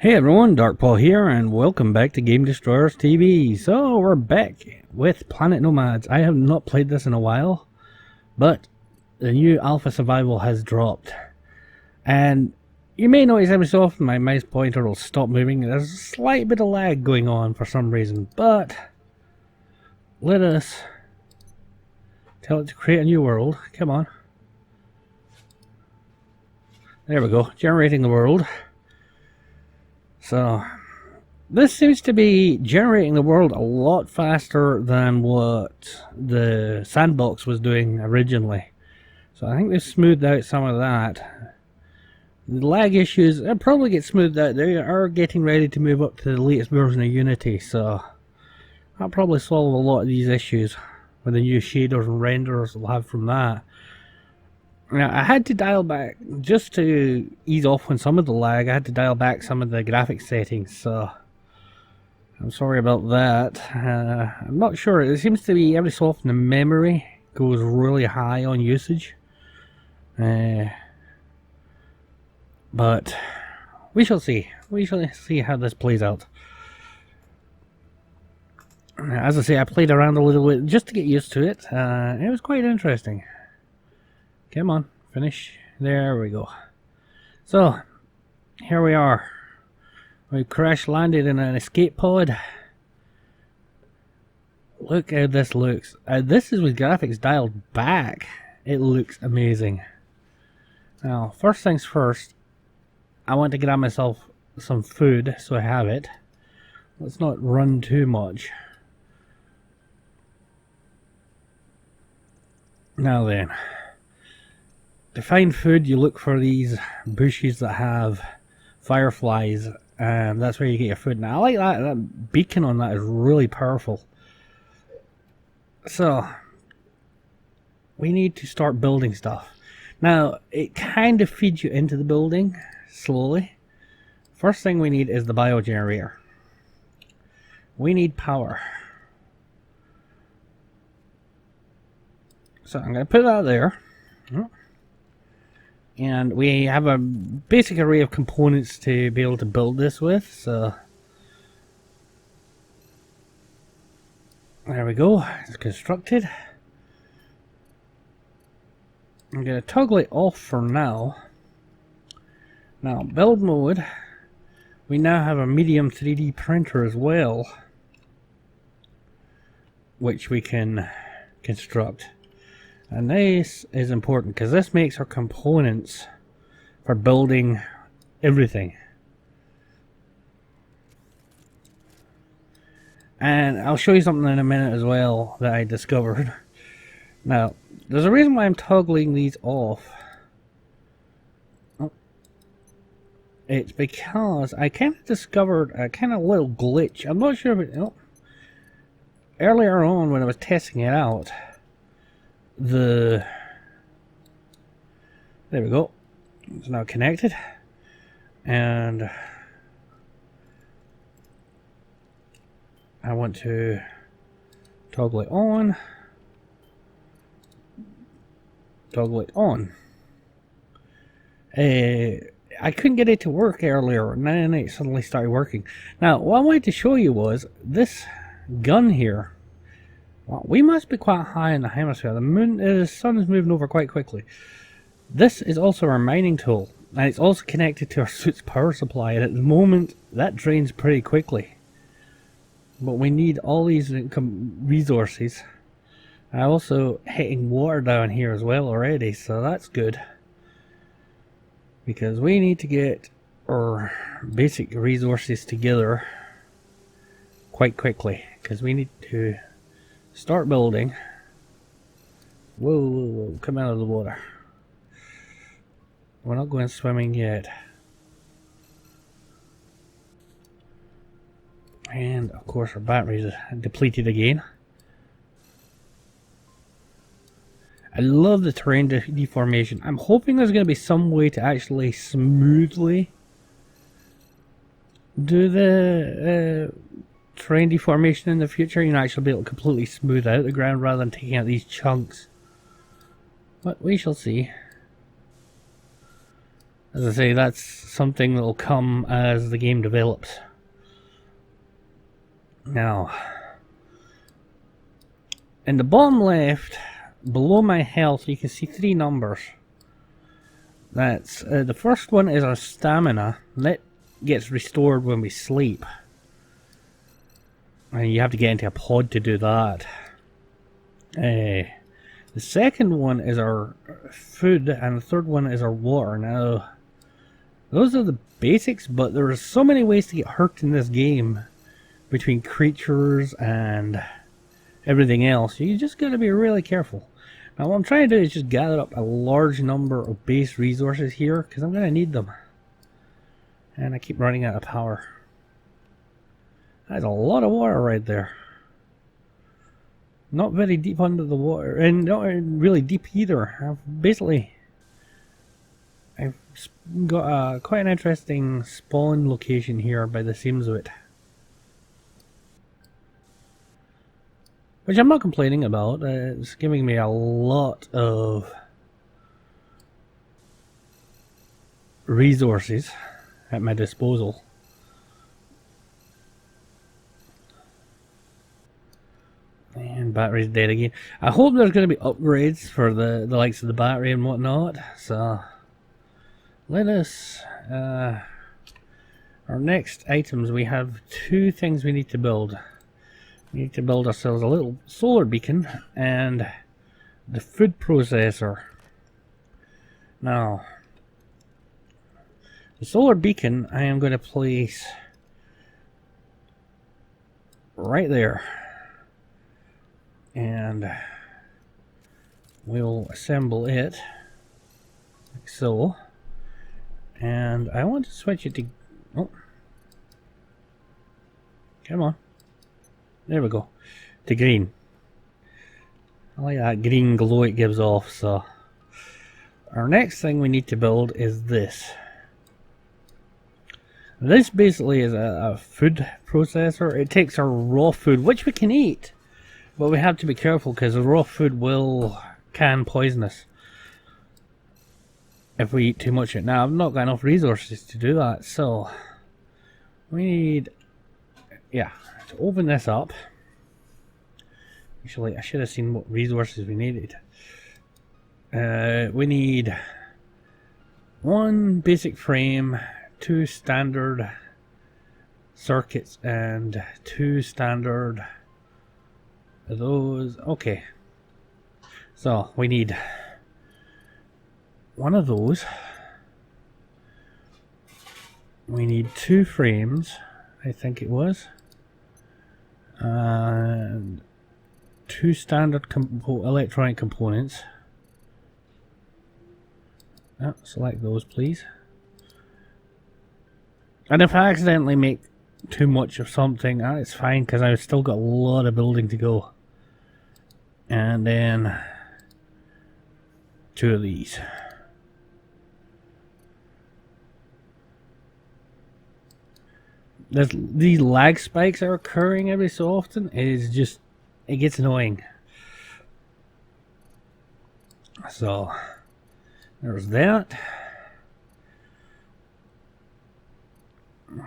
Hey everyone, Darkpaw here, and welcome back to Game Destroyers TV. So we're back with Planet Nomads. I have not played this in a while, but the new Alpha Survival has dropped. And you may notice every so often my mouse pointer will stop moving. There's a slight bit of lag going on for some reason, but let us tell it to create a new world. Come on. There we go, generating the world. So, this seems to be generating the world a lot faster than what the sandbox was doing originally. So I think they've smoothed out some of that. The lag issues will probably get smoothed out. They are getting ready to move up to the latest version of Unity, so that'll probably solve a lot of these issues with the new shaders and renderers we'll have from that. Now, I had to dial back, just to ease off on some of the lag, I had to dial back some of the graphics settings, so I'm sorry about that. I'm not sure, it seems to be every so often the memory goes really high on usage. But we shall see. We shall see how this plays out. As I say, I played around a little bit just to get used to it. It was quite interesting. Come on, finish. There we go. So, here we are. We crash landed in an escape pod. Look how this looks. This is with graphics dialed back. It looks amazing. Now, first things first, I want to grab myself some food so I have it. Let's not run too much. Now then. To find food, you look for these bushes that have fireflies, and that's where you get your food. Now, I like that. That beacon on that is really powerful. So, we need to start building stuff. Now, it kind of feeds you into the building, slowly. First thing we need is the biogenerator. We need power. So, I'm going to put that there. And we have a basic array of components to be able to build this with, so there we go, it's constructed. I'm going to toggle it off for now. Now, build mode, we now have a medium 3D printer as well, which we can construct. And this is important because this makes our components for building everything. And I'll show you something in a minute as well that I discovered. Now, there's a reason why I'm toggling these off. It's because I kind of discovered a kind of little glitch. I'm not sure if it... Earlier on when I was testing it out, there we go, it's now connected, and I want to toggle it on, I couldn't get it to work earlier, and then it suddenly started working. Now what I wanted to show you was this gun here. Well, we must be quite high in the hemisphere. The sun is moving over quite quickly. This is also our mining tool, and it's also connected to our suit's power supply, and at the moment that drains pretty quickly. But we need all these resources. I'm also hitting water down here as well already, so that's good. Because we need to get our basic resources together quite quickly, because we need to start building. Whoa, whoa, whoa, come out of the water. We're not going swimming yet. And of course our batteries are depleted again. I love the terrain deformation. I'm hoping there's going to be some way to actually smoothly do the terrain deformation in the future. You know, actually be able to completely smooth out the ground rather than taking out these chunks. But we shall see. As I say, that's something that will come as the game develops. Now, in the bottom left, below my health, you can see 3 numbers. That's the first one is our stamina. That gets restored when we sleep, and you have to get into a pod to do that. The second one is our food, and the third one is our water. Now, those are the basics, but there are so many ways to get hurt in this game, between creatures and everything else. You just gotta be really careful. Now what I'm trying to do is just gather up a large number of base resources here, because I'm going to need them. And I keep running out of power. That's a lot of water right there. Not very deep under the water, and not really deep either. I've got quite an interesting spawn location here by the seams of it. Which I'm not complaining about. It's giving me a lot of resources at my disposal. And battery's dead again. I hope there's going to be upgrades for the likes of the battery and whatnot. So let us... our next items, we have 2 things we need to build. We need to build ourselves a little solar beacon and the food processor. Now, the solar beacon I am going to place right there, and we'll assemble it like so. And I want to switch it to... oh, come on. There we go. To green. I like that green glow it gives off. So our next thing we need to build is this. This basically is a food processor. It takes our raw food, which we can eat, but we have to be careful because the raw food can poison us if we eat too much of it. Now I've not got enough resources to do that, so we need, yeah, to open this up. Actually, I should have seen what resources we needed. We need 1 basic frame, 2 standard circuits, and 2 standard of those. Okay, so we need 1 of those. We need 2 frames, I think it was, and 2 standard electronic components. Select those, please. And if I accidentally make too much of something, it's fine, because I've still got a lot of building to go. And then 2 of these. These lag spikes are occurring every so often. It gets annoying. So there's that.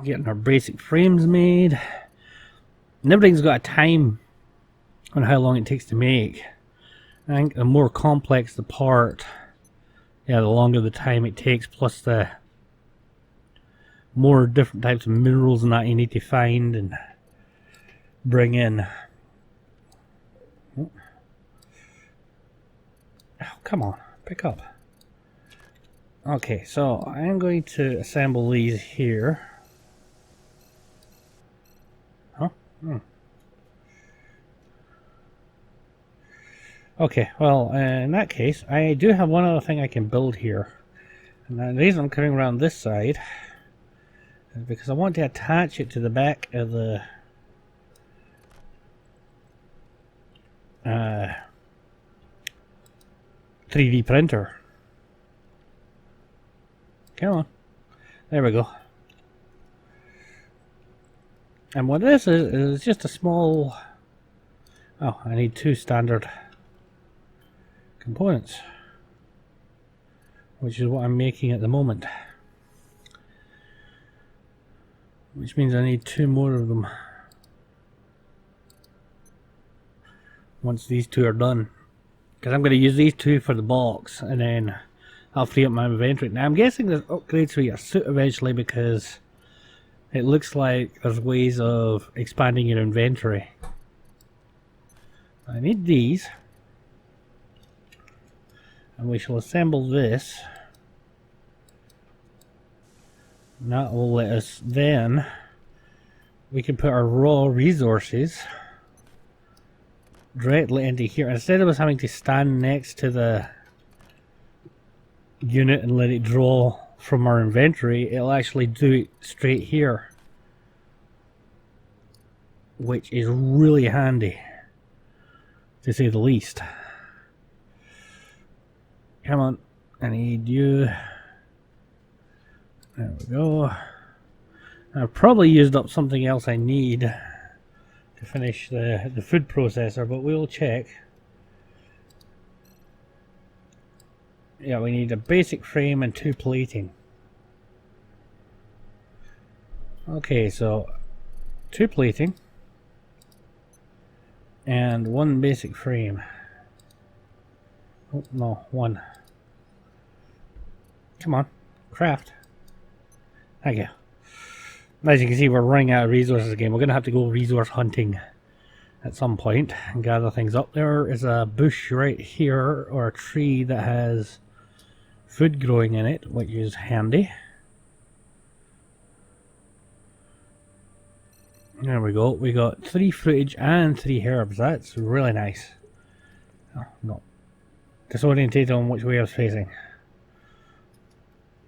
Getting our basic frames made. And everything's got a time on how long it takes to make. I think the more complex the part, the longer the time it takes, plus the more different types of minerals and that you need to find and bring in. Oh, come on, pick up. Okay, so I am going to assemble these here. Huh? Okay, well, in that case, I do have one other thing I can build here. And the reason I'm coming around this side is because I want to attach it to the back of the 3D printer. Come on. There we go. And what this is just a small... oh, I need 2 standard components, which is what I'm making at the moment. which means I need 2 more of them once these 2 are done, because I'm going to use these 2 for the box, and then I'll free up my inventory. Now I'm guessing there's upgrades for your suit eventually, because it looks like there's ways of expanding your inventory. I need these, and we shall assemble this. And that will let us, then we can put our raw resources directly into here. Instead of us having to stand next to the unit and let it draw from our inventory, it'll actually do it straight here, which is really handy, to say the least. Come on, I need you. There we go. I've probably used up something else I need to finish the food processor, but we'll check. Yeah, we need a basic frame and 2 plating. Okay, so 2 plating and 1 basic frame. Oh, no, 1. Come on, craft. Thank you. As you can see, we're running out of resources again. We're going to have to go resource hunting at some point and gather things up. There is a bush right here, or a tree that has food growing in it, which is handy. There we go. We got 3 fruitage and 3 herbs. That's really nice. Oh, no. Disorientated on which way I was facing.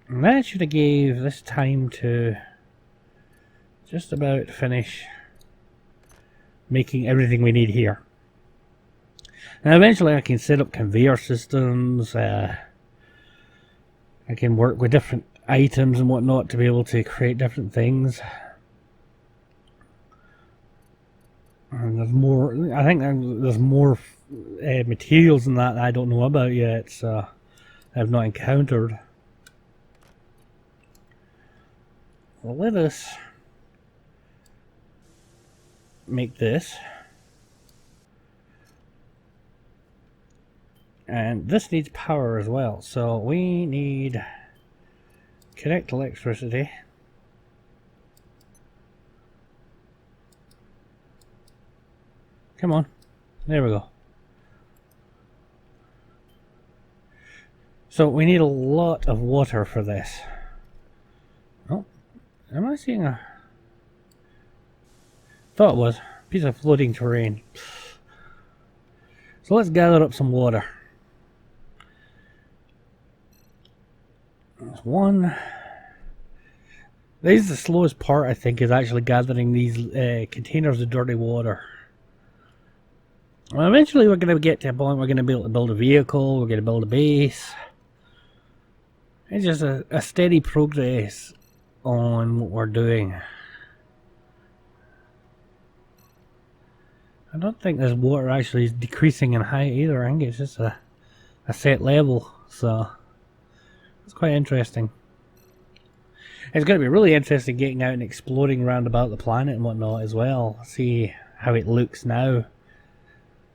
And that should have gave this time to just about finish making everything we need here. Now eventually I can set up conveyor systems, I can work with different items and whatnot to be able to create different things. And there's more, I think there's more materials than that I don't know about yet, so I've not encountered. Well, let us make this, and this needs power as well, so we need connect electricity. Come on, there we go. So we need a lot of water for this. Oh, am I seeing a... Thought it was a piece of floating terrain. So let's gather up some water. There's 1. This is the slowest part, I think, is actually gathering these containers of dirty water. Well, eventually we're going to get to a point we're going to be able to build a vehicle, we're going to build a base. It's just a steady progress on what we're doing. I don't think this water actually is decreasing in height either. I think it's just a set level, so it's quite interesting. It's going to be really interesting getting out and exploring around about the planet and whatnot as well. See how it looks now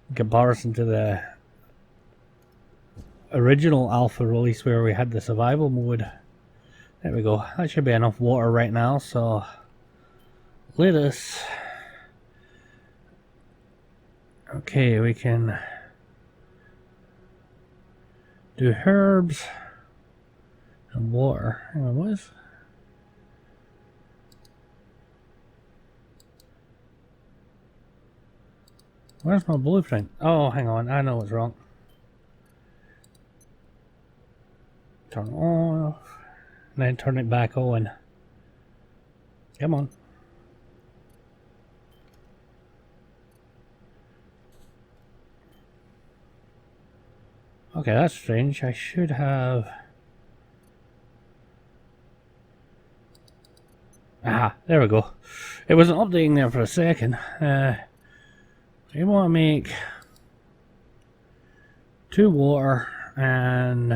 in comparison to the original alpha release where we had the survival mode. There we go. That should be enough water right now, so let us... Okay, we can do herbs and water. Hang on, what is... Where's my blueprint? Oh, hang on, I know what's wrong. Turn it off, and then turn it back on. Come on. Okay, that's strange. I should have... Aha, there we go. It wasn't updating there for a second. You want to make 2 water, and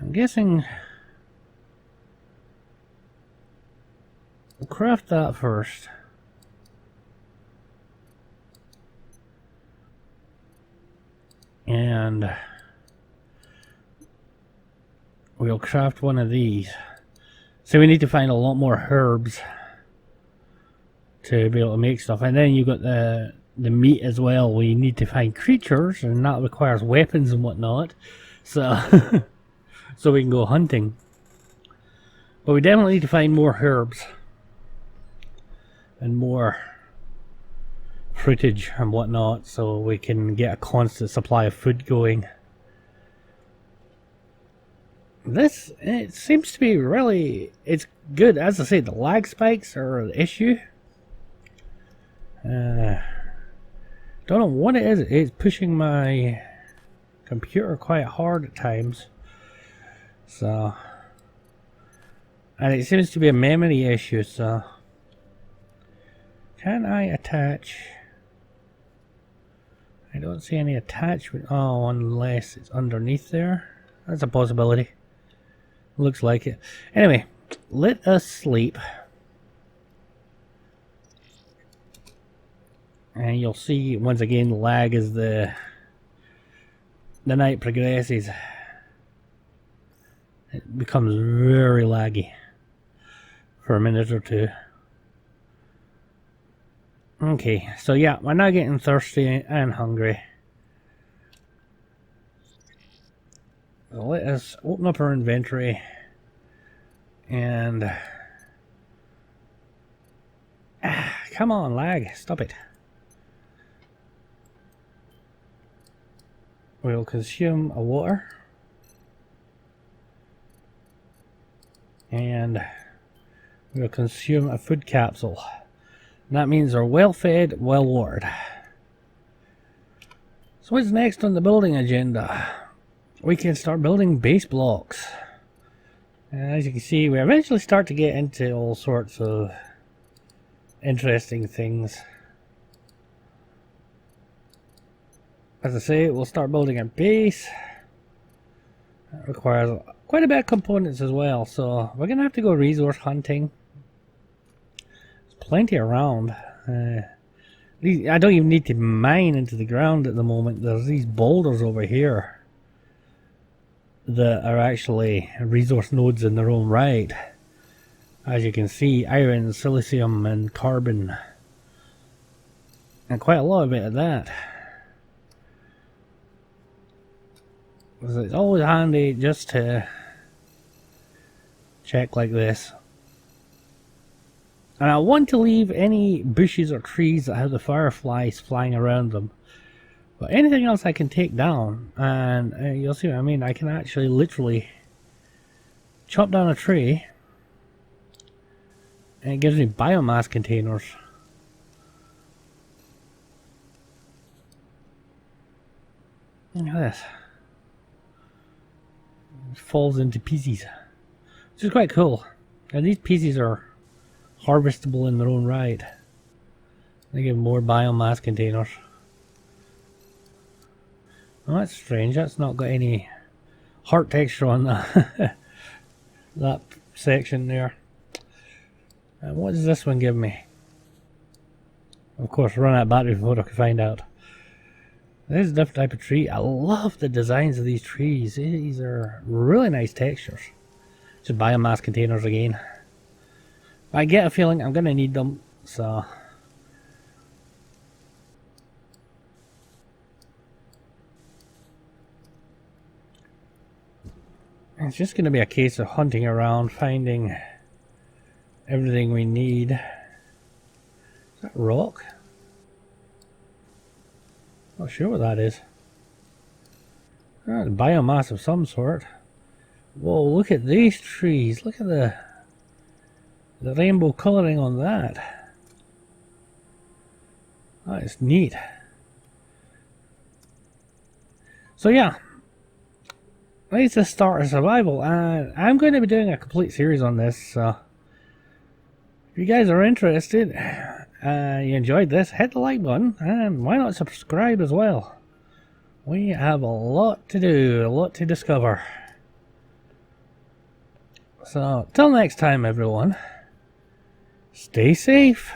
I'm guessing we'll craft that first. And we'll craft one of these. So we need to find a lot more herbs to be able to make stuff. And then you got the meat as well. We need to find creatures, and that requires weapons and whatnot. So so we can go hunting. But we definitely need to find more herbs and more fruitage and whatnot, so we can get a constant supply of food going. This, it seems to be really, it's good. As I say, the lag spikes are an issue. Don't know what it is. It's pushing my computer quite hard at times. So, and it seems to be a memory issue. So, can I attach? I don't see any attachment. Oh, unless it's underneath there. That's a possibility. Looks like it. Anyway, let us sleep. And you'll see once again the lag as the night progresses. It becomes very laggy for a minute or two. Okay, so yeah, we're now getting thirsty and hungry. So let us open up our inventory and come on, lag, stop it. We'll consume a water and we'll consume a food capsule. And that means they're well fed, well watered. So what's next on the building agenda? We can start building base blocks. And as you can see, we eventually start to get into all sorts of interesting things. As I say, we'll start building a base. That requires quite a bit of components as well, so we're going to have to go resource hunting. There's plenty around. I don't even need to mine into the ground at the moment. There's these boulders over here that are actually resource nodes in their own right. As you can see, iron, silicium and carbon, and quite a lot of it at that. So it's always handy just to check like this. And I want to leave any bushes or trees that have the fireflies flying around them. But anything else I can take down, and you'll see what I mean. I can actually literally chop down a tree and it gives me biomass containers. Look at this. It falls into pieces, which is quite cool. And these pieces are harvestable in their own right. They give more biomass containers. Oh, that's strange. That's not got any heart texture on that, that section there. And what does this one give me? Of course, run out of battery before I can find out. This is a different type of tree. I love the designs of these trees. These are really nice textures. Just biomass containers again. I get a feeling I'm going to need them, so... It's just going to be a case of hunting around, finding everything we need. Is that rock? Not sure what that is. Biomass of some sort. Whoa, look at these trees. Look at the rainbow colouring on that. That is neat. So yeah. Let's just start a survival, and I'm going to be doing a complete series on this, so if you guys are interested, you enjoyed this, hit the like button, and why not subscribe as well. We have a lot to do, a lot to discover. So, till next time everyone, Stay safe.